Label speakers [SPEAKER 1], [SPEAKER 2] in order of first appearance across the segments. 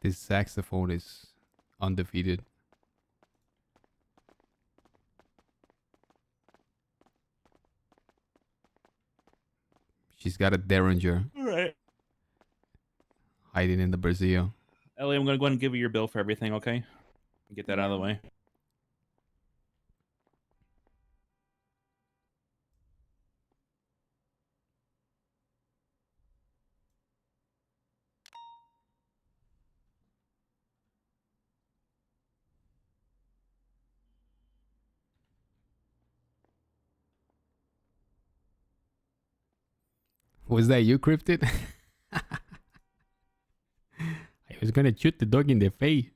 [SPEAKER 1] This saxophone is undefeated. She's got a Derringer.
[SPEAKER 2] All right.
[SPEAKER 1] Hiding in the Brazil.
[SPEAKER 2] Ellie, I'm going to go ahead and give you your bill for everything, okay? Get that out of the way.
[SPEAKER 1] Was that you, Cryptid? I was gonna shoot the dog in the face.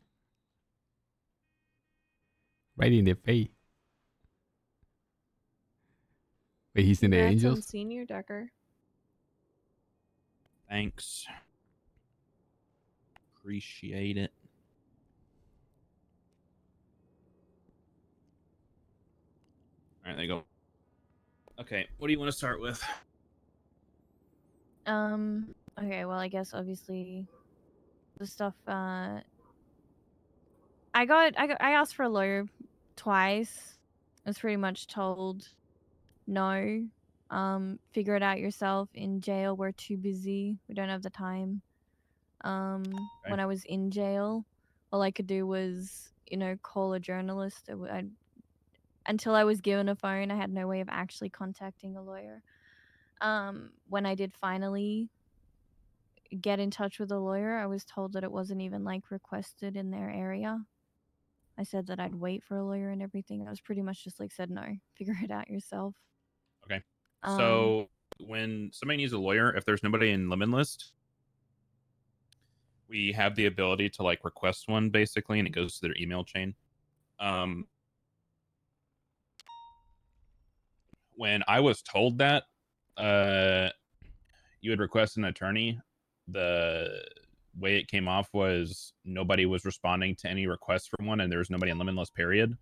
[SPEAKER 1] Right in the face. Wait, he's in the Angels?
[SPEAKER 3] On Senior Decker.
[SPEAKER 2] Thanks. Appreciate it. All right, there you go. Okay, what do you want to start with?
[SPEAKER 3] Okay, well, I guess obviously the stuff I asked for a lawyer twice. I was pretty much told no. Figure it out yourself. In jail, we're too busy. We don't have the time. When I was in jail, all I could do was, call a journalist. Until I was given a phone, I had no way of actually contacting a lawyer. When I did finally get in touch with a lawyer, I was told that it wasn't even requested in their area. I said that I'd wait for a lawyer and everything. I was pretty much just said no, figure it out yourself.
[SPEAKER 2] Okay. So when somebody needs a lawyer, if there's nobody in limit list, we have the ability to request one basically, and it goes to their email chain. When I was told that you would request an attorney, the way it came off was nobody was responding to any requests for one, and there was nobody in limit list, period.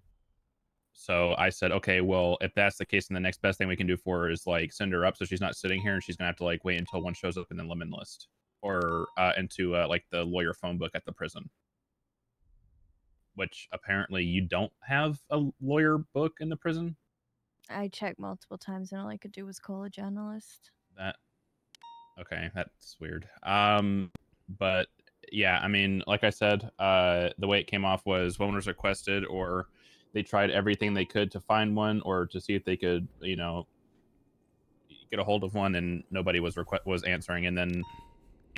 [SPEAKER 2] So I said, okay, well, if that's the case, then the next best thing we can do for her is send her up so she's not sitting here and she's gonna have to wait until one shows up in the limit list or into the lawyer phone book at the prison. Which apparently you don't have a lawyer book in the prison.
[SPEAKER 3] I checked multiple times and all I could do was call a journalist.
[SPEAKER 2] Okay, that's weird. But yeah, I mean, like I said, the way it came off was one was requested, or they tried everything they could to find one or to see if they could, get a hold of one, and nobody was answering. And then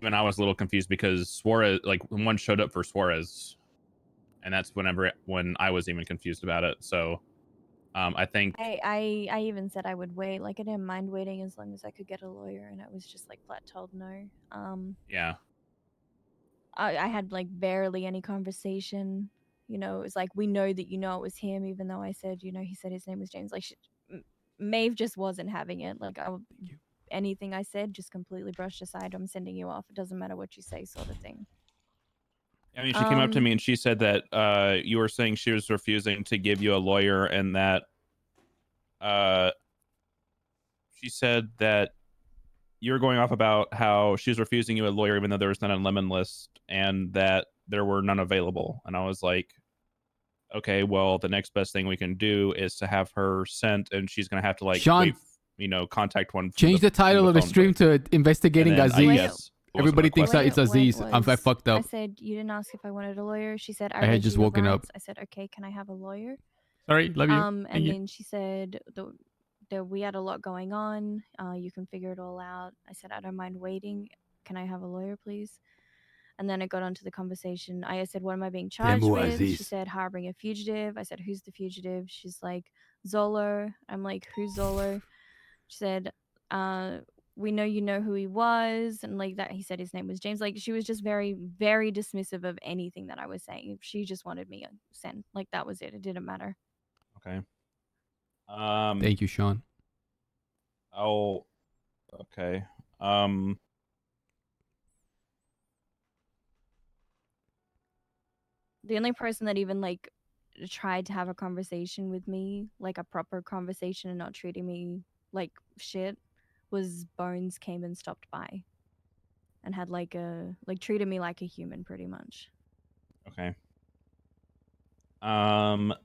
[SPEAKER 2] even I was a little confused because Suarez, when one showed up for Suarez, and that's when I was even confused about it. So I think
[SPEAKER 3] I even said I would wait. I didn't mind waiting as long as I could get a lawyer, and I was just flat told no.
[SPEAKER 2] Yeah.
[SPEAKER 3] I had barely any conversation. It was we know that it was him, even though I said, he said his name was James. Maeve just wasn't having it. Anything I said just completely brushed aside. I'm sending you off. It doesn't matter what you say, sort of thing.
[SPEAKER 2] I mean, she came up to me and she said that you were saying she was refusing to give you a lawyer, and that she said that you were going off about how she was refusing you a lawyer even though there was none on lemon list, and that there were none available. And I was like, okay, well, the next best thing we can do is to have her sent, and she's gonna have to
[SPEAKER 1] Sean,
[SPEAKER 2] wait, contact one.
[SPEAKER 1] Change the title of the stream to investigating Aziz. Everybody thinks that it's Aziz. I fucked up.
[SPEAKER 3] I said, you didn't ask if I wanted a lawyer. She said,
[SPEAKER 1] I had just woken up.
[SPEAKER 3] I said, okay, can I have a lawyer?
[SPEAKER 1] Sorry, love you.
[SPEAKER 3] And then she said that we had a lot going on. You can figure it all out. I said, I don't mind waiting. Can I have a lawyer, please? And then it got onto the conversation. I said, what am I being charged with? She said, harboring a fugitive. I said, who's the fugitive? She's like, Zolo. I'm like, who's Zolo? She said, we know you know who he was, and that he said his name was James. She was just very, very dismissive of anything that I was saying. She just wanted me sent. That was it. It didn't matter.
[SPEAKER 2] Okay.
[SPEAKER 1] Thank you, Sean.
[SPEAKER 2] Oh, okay.
[SPEAKER 3] The only person that even tried to have a conversation with me, a proper conversation, and not treating me like shit, was Bones. Came and stopped by and had treated me like a human, pretty much.
[SPEAKER 2] Okay.
[SPEAKER 1] I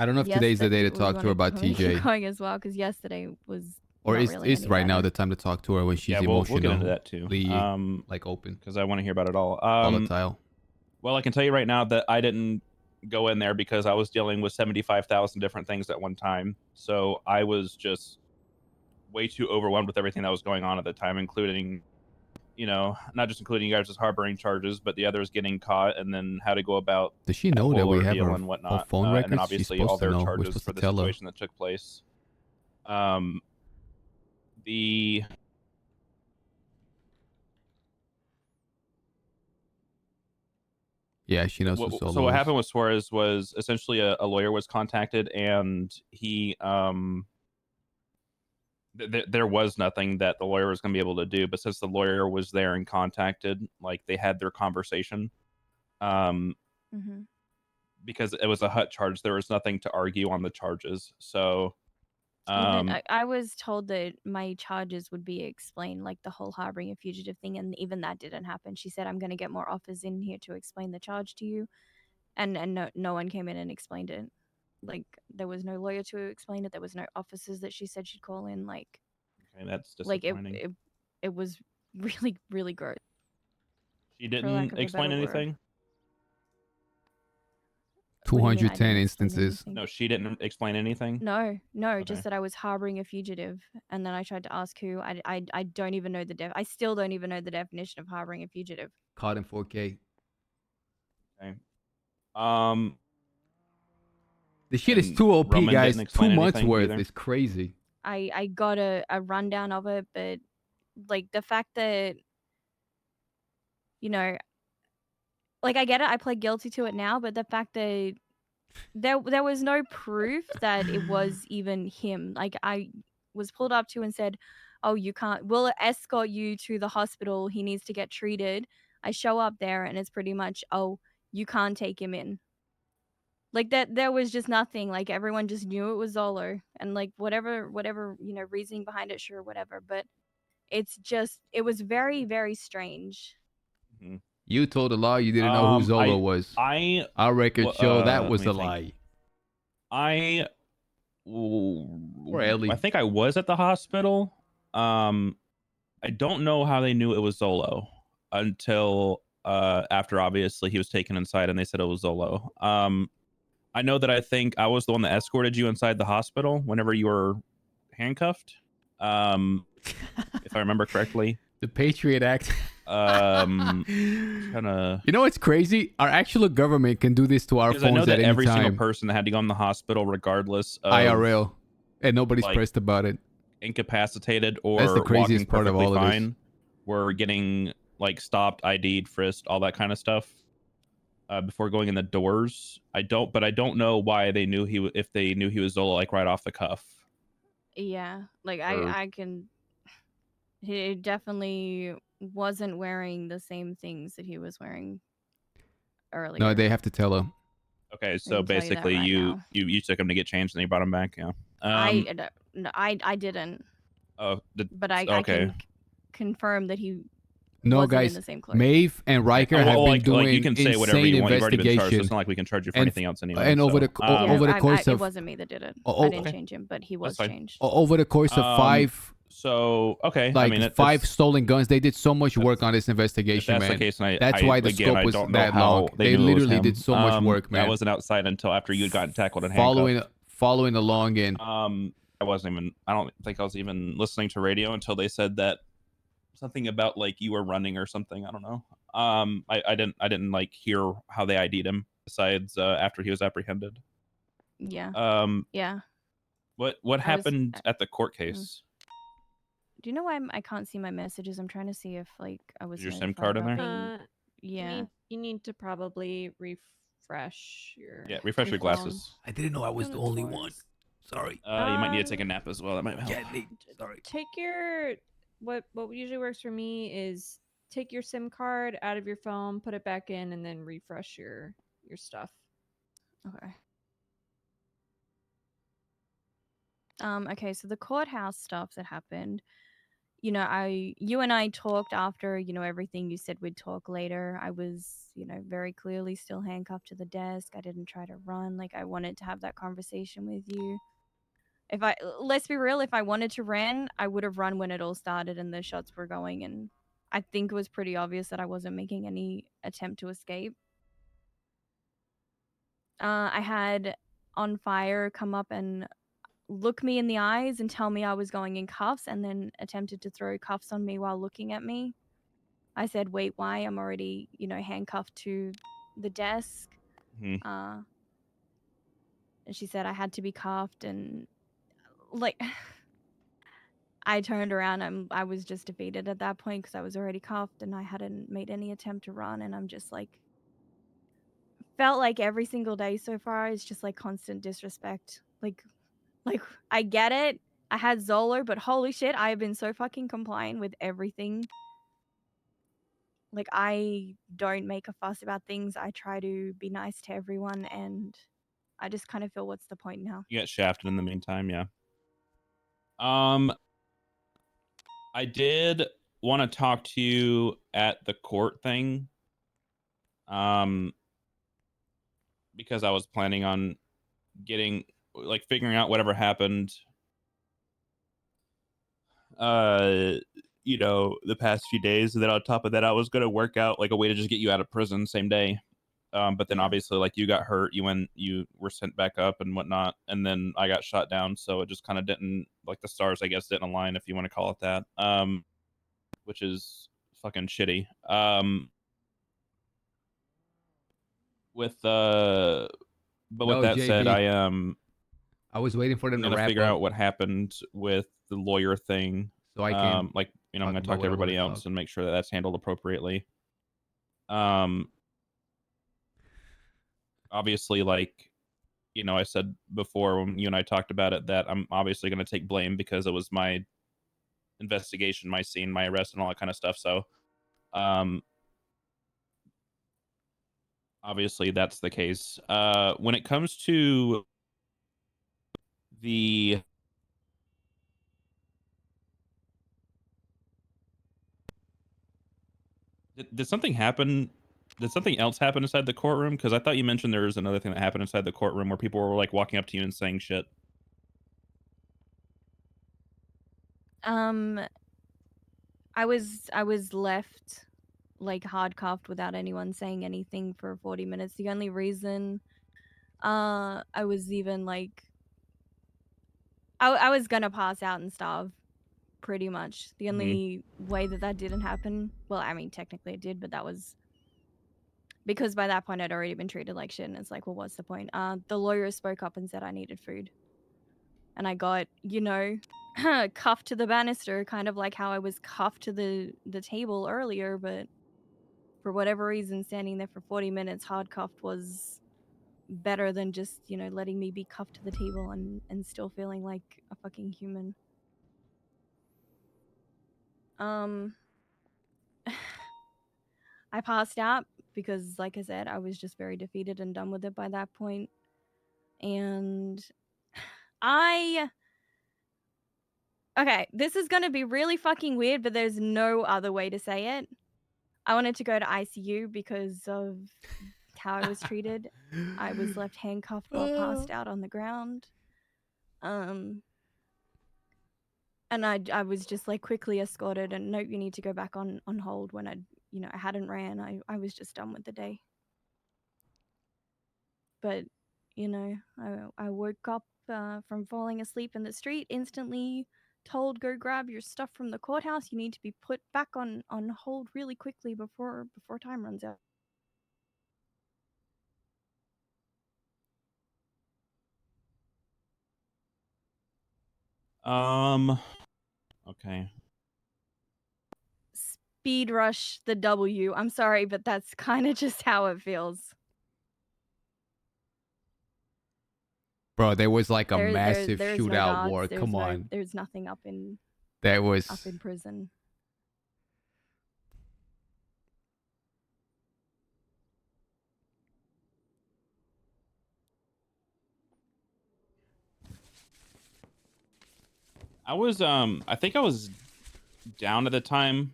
[SPEAKER 1] don't know if today's the day to talk to her about
[SPEAKER 3] keep
[SPEAKER 1] TJ.
[SPEAKER 3] going as well, because yesterday was
[SPEAKER 1] Or
[SPEAKER 3] not
[SPEAKER 1] is
[SPEAKER 3] really any
[SPEAKER 1] right now
[SPEAKER 3] better.
[SPEAKER 1] the time to talk to her when she's
[SPEAKER 2] we'll get into
[SPEAKER 1] emotionally
[SPEAKER 2] that too.
[SPEAKER 1] like open,
[SPEAKER 2] because I want to hear about it all.
[SPEAKER 1] volatile.
[SPEAKER 2] Well, I can tell you right now that I didn't go in there because I was dealing with 75,000 different things at one time. So I was just way too overwhelmed with everything that was going on at the time, including, you know, not just including you guys as harboring charges, but the others getting caught, and then how to go about
[SPEAKER 1] Does she know that we have her
[SPEAKER 2] and whatnot,
[SPEAKER 1] phone
[SPEAKER 2] and then
[SPEAKER 1] records? She's
[SPEAKER 2] obviously all
[SPEAKER 1] supposed to
[SPEAKER 2] their
[SPEAKER 1] know. We're
[SPEAKER 2] charges
[SPEAKER 1] supposed
[SPEAKER 2] for
[SPEAKER 1] to
[SPEAKER 2] the
[SPEAKER 1] tell her.
[SPEAKER 2] situation that took place. The
[SPEAKER 1] Yeah, she knows who Solo
[SPEAKER 2] so what
[SPEAKER 1] is.
[SPEAKER 2] happened with Suarez was essentially a lawyer was contacted, and he there was nothing that the lawyer was going to be able to do. But since the lawyer was there and contacted, like they had their conversation, because it was a hut charge, there was nothing to argue on the charges. So
[SPEAKER 3] even I was told that my charges would be explained, like the whole harboring a fugitive thing, and even that didn't happen. She said, I'm going to get more offers in here to explain the charge to you, and no one came in and explained it. Like, there was no lawyer to explain it. There was no officers that she said she'd call in. Like,
[SPEAKER 2] okay, that's
[SPEAKER 3] like
[SPEAKER 2] disappointing.
[SPEAKER 3] it was really, really gross.
[SPEAKER 2] She didn't explain anything.
[SPEAKER 1] 210 instances.
[SPEAKER 2] No, she didn't explain anything.
[SPEAKER 3] No,
[SPEAKER 2] Okay.
[SPEAKER 3] just that I was harboring a fugitive, and then I tried to ask who. I don't even know the I still don't even know the definition of harboring a fugitive.
[SPEAKER 1] Caught in 4K.
[SPEAKER 2] Okay.
[SPEAKER 1] The shit is too OP, guys. 2 months worth. It's crazy.
[SPEAKER 3] I got a rundown of it, but like the fact that, you know, like I get it, I pled guilty to it now, but the fact that there was no proof that it was even him. Like, I was pulled up to and said, oh, you can't, we'll escort you to the hospital, he needs to get treated. I show up there and it's pretty much, oh, you can't take him in. Like, that there was just nothing. Like, everyone just knew it was Zolo, and like whatever, you know, reasoning behind it, sure, whatever, but it's just, it was very, very strange.
[SPEAKER 1] You told the law you didn't know who Zolo was. Our records show that was a lie.
[SPEAKER 2] Or
[SPEAKER 1] Ellie.
[SPEAKER 2] I think I was at the hospital. I don't know how they knew it was Zolo until after obviously he was taken inside and they said it was Zolo. I know that I think I was the one that escorted you inside the hospital whenever you were handcuffed. If I remember correctly.
[SPEAKER 1] The Patriot Act.
[SPEAKER 2] Kinda.
[SPEAKER 1] You know what's crazy? Our actual government can do this to our phones
[SPEAKER 2] I know that
[SPEAKER 1] at
[SPEAKER 2] every
[SPEAKER 1] any time.
[SPEAKER 2] single person that had to go in the hospital, regardless of
[SPEAKER 1] IRL, and nobody's
[SPEAKER 2] like,
[SPEAKER 1] pressed about it.
[SPEAKER 2] Incapacitated or
[SPEAKER 1] that's the craziest
[SPEAKER 2] walking
[SPEAKER 1] part of all
[SPEAKER 2] fine,
[SPEAKER 1] of this.
[SPEAKER 2] were getting like stopped, ID'd, frisked, all that kind of stuff before going in the doors. I don't know why they knew if they knew he was Zolo like right off the cuff.
[SPEAKER 3] Yeah, like I can. He definitely wasn't wearing the same things that he was wearing earlier.
[SPEAKER 1] No, they have to tell him.
[SPEAKER 2] Okay, so basically you took him to get changed and you brought him back. Yeah.
[SPEAKER 3] I didn't.
[SPEAKER 2] Oh,
[SPEAKER 3] but I can confirm that he.
[SPEAKER 1] No, guys,
[SPEAKER 3] in the same clothes.
[SPEAKER 1] Maeve and Riker have been doing
[SPEAKER 2] you can say whatever you want. You've already been charged, so it's not like we can charge you for anything else anyway.
[SPEAKER 1] And over the course of,
[SPEAKER 3] it wasn't me that did it. I didn't change him, but he was changed.
[SPEAKER 1] Over the course of 5.
[SPEAKER 2] So okay,
[SPEAKER 1] like, I mean, 5 stolen guns. They did so much work on this investigation,
[SPEAKER 2] man. That's the case, and
[SPEAKER 1] that's why the scope was that long. They literally did so much work, man.
[SPEAKER 2] I wasn't outside until after you had gotten tackled and handcuffed.
[SPEAKER 1] Following along in.
[SPEAKER 2] I don't think I was even listening to radio until they said that something about like you were running or something. I don't know. I didn't like hear how they ID'd him besides after he was apprehended.
[SPEAKER 3] Yeah. Yeah.
[SPEAKER 2] What happened at the court case?
[SPEAKER 3] Do you know why I can't see my messages? I'm trying to see if like I was.
[SPEAKER 2] Is your SIM card in there?
[SPEAKER 3] Yeah.
[SPEAKER 4] You need to probably refresh your.
[SPEAKER 2] Yeah, refresh your glasses.
[SPEAKER 1] I didn't know I was the only one. Sorry.
[SPEAKER 2] You might need to take a nap as well. That might help.
[SPEAKER 1] Yeah, sorry.
[SPEAKER 4] Take your what usually works for me is take your SIM card out of your phone, put it back in, and then refresh your stuff.
[SPEAKER 3] Okay. Okay, so the courthouse stuff that happened, you know, you and I talked after, you know, everything you said we'd talk later. I was, you know, very clearly still handcuffed to the desk. I didn't try to run. Like, I wanted to have that conversation with you. Let's be real, if I wanted to run, I would have run when it all started and the shots were going. And I think it was pretty obvious that I wasn't making any attempt to escape. I had On Fire come up and look me in the eyes and tell me I was going in cuffs, and then attempted to throw cuffs on me while looking at me. I said, wait, why? I'm already, you know, handcuffed to the desk. And she said I had to be cuffed, and like I turned around. I was just defeated at that point because I was already cuffed and I hadn't made any attempt to run. And I'm just like, felt like every single day so far is just like constant disrespect. Like I get it. I had Zolo, but holy shit, I have been so fucking compliant with everything. Like, I don't make a fuss about things. I try to be nice to everyone, and I just kind of feel, what's the point now?
[SPEAKER 2] You got shafted in the meantime, yeah. I did want to talk to you at the court thing. Because I was planning on figuring out whatever happened you know, the past few days, and then on top of that I was going to work out like a way to just get you out of prison same day. But then obviously, like, you got hurt, you were sent back up and whatnot, and then I got shot down, so it just kind of didn't, like, the stars, I guess, didn't align, if you want to call it that. Which is fucking shitty. With that
[SPEAKER 1] JB,
[SPEAKER 2] said,
[SPEAKER 1] I was waiting for them to
[SPEAKER 2] gonna figure
[SPEAKER 1] up
[SPEAKER 2] out what happened with the lawyer thing,
[SPEAKER 1] so I can
[SPEAKER 2] like, you know, I'm gonna talk to everybody else and make sure that that's handled appropriately. Obviously, like, you know, I said before when you and I talked about it that I'm obviously going to take blame because it was my investigation, my scene, my arrest, and all that kind of stuff. So, obviously that's the case. When it comes to the did something happen? Did something else happen inside the courtroom? Because I thought you mentioned there was another thing that happened inside the courtroom where people were like walking up to you and saying shit.
[SPEAKER 3] I was left like hard cuffed without anyone saying anything for 40 minutes. The only reason I was even like I was gonna pass out and starve, pretty much. The only way that didn't happen, well, I mean, technically it did, but that was because by that point I'd already been treated like shit, and it's like, well, what's the point? The lawyer spoke up and said I needed food. And I got, you know, cuffed to the banister, kind of like how I was cuffed to the table earlier, but for whatever reason, standing there for 40 minutes hard cuffed was better than just, you know, letting me be cuffed to the table and still feeling like a fucking human. I passed out because, like I said, I was just very defeated and done with it by that point. And okay, this is gonna be really fucking weird, but there's no other way to say it. I wanted to go to ICU because of how I was treated. I was left handcuffed while passed out on the ground. And I was just like quickly escorted and, nope, you need to go back on hold when I hadn't ran. I was just done with the day. But, you know, I woke up from falling asleep in the street, instantly told, go grab your stuff from the courthouse. You need to be put back on hold really quickly before time runs out.
[SPEAKER 2] Okay.
[SPEAKER 3] Speed rush the W. I'm sorry, but that's kind of just how it feels.
[SPEAKER 1] Bro, there was like a massive shootout war. Come on.
[SPEAKER 3] There's nothing up in prison.
[SPEAKER 2] I think I was down at the time,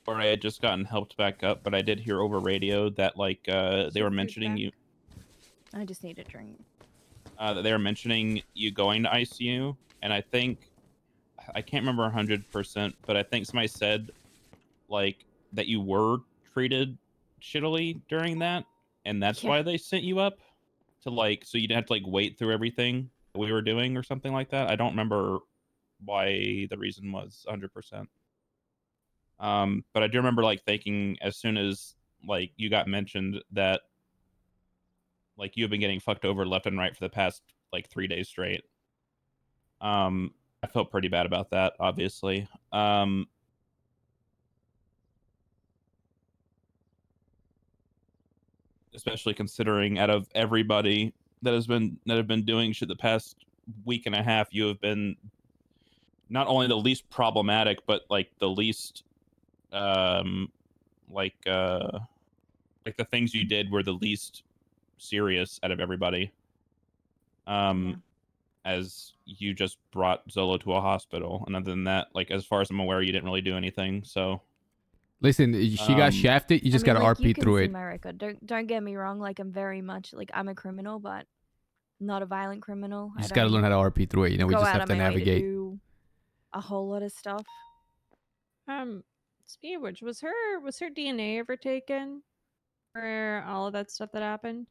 [SPEAKER 2] or I had just gotten helped back up, but I did hear over radio that like they were mentioning you.
[SPEAKER 3] I just need a drink.
[SPEAKER 2] That they were mentioning you going to ICU, and I think I can't remember 100%, but I think somebody said like that you were treated shittily during that, and that's why they sent you up to like so you'd have to like wait through everything we were doing or something like that. I don't remember why the reason was 100%. But I do remember like thinking as soon as like you got mentioned that like you've been getting fucked over left and right for the past like 3 days straight. I felt pretty bad about that, obviously. Especially considering out of everybody that have been doing shit the past week and a half, you have been not only the least problematic, but like the least like the things you did were the least serious out of everybody. As you just brought Zolo to a hospital, and other than that, like as far as I'm aware, you didn't really do anything. So
[SPEAKER 1] listen, she got shafted. You just got to RP through it.
[SPEAKER 3] My record. Don't get me wrong. Like I'm very much like I'm a criminal, but not a violent criminal.
[SPEAKER 1] You just got to learn how to RP through it. You know, we just have to navigate.
[SPEAKER 3] To do a whole lot of stuff.
[SPEAKER 4] Speaking of which, was her DNA ever taken for all of that stuff that happened?